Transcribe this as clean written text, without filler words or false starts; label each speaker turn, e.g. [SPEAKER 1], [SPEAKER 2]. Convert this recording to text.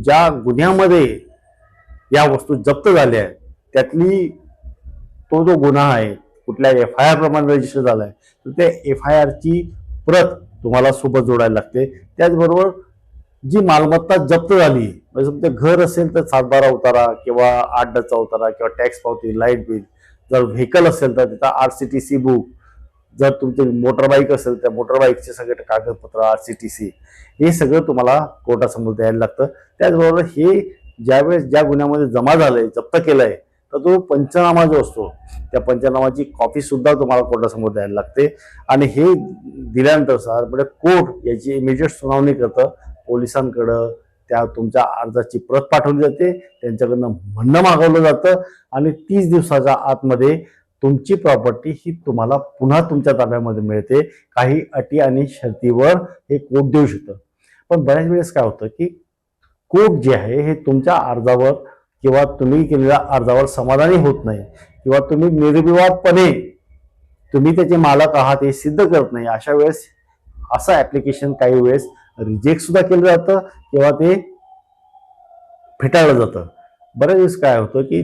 [SPEAKER 1] ज्या गुन्ह्यामध्ये या वस्तू जप्त झाल्या आहेत त्यातली तो जो गुन्हा आहे कुठल्या FIR प्रमाणे रजिस्टर झालाय तर त्या FIR ची प्रत तुम्हाला सोबत जोडायला लागते। त्याचबरोबर जी मालमत्ता जप्त झाली म्हणजे तुमचं घर असेल तर 7/12 उतारा किंवा 8/10चा उतारा किंवा टॅक्स पावती, लाईट बिल, जर व्हेकल असेल तर त्याचा RCTC बुक, जर तुमची मोटरबाईक असेल तर मोटरबाईकचे सगळे कागदपत्र RCTC हे सगळं तुम्हाला कोर्टासमोर द्यायला लागतं। त्याचबरोबर हे ज्यावेळेस ज्या गुन्ह्यामध्ये जमा झालंय जप्त केलंय तर तो पंचनामा जो असतो त्या पंचनामाची कॉपी सुद्धा तुम्हाला कोर्टासमोर द्यायला लागते आणि हे दिल्यानंतर सर म्हणजे कोर्ट याची इमिजिएट सुनावणी करतं। पोलिसांकडं त्या तुमच्या अर्जाची प्रत पाठवली जाते, त्यांच्याकडनं म्हणणं मागवलं जातं आणि 30 दिवसाच्या आतमध्ये तुमची प्रॉपर्टी ही तुम्हाला पुन्हा तुमच्या ताब्यामध्ये मिळते। काही अटी आणि शर्तीवर हे कोर्ट देऊ शकतं। पण बऱ्याच वेळेस काय होतं की कोर्ट जे आहे हे तुमच्या अर्जावर किंवा तुम्ही केलेल्या अर्जावर समाधानी होत नाही किंवा तुम्ही निर्विवादपणे तुम्ही त्याचे मालक आहात हे सिद्ध करत नाही। अशा वेळेस असं ऍप्लिकेशन काही वेळेस रिजेक्ट सुद्धा केलं जातं किंवा ते फेटाळलं जातं। बऱ्याच वेळेस काय होतं की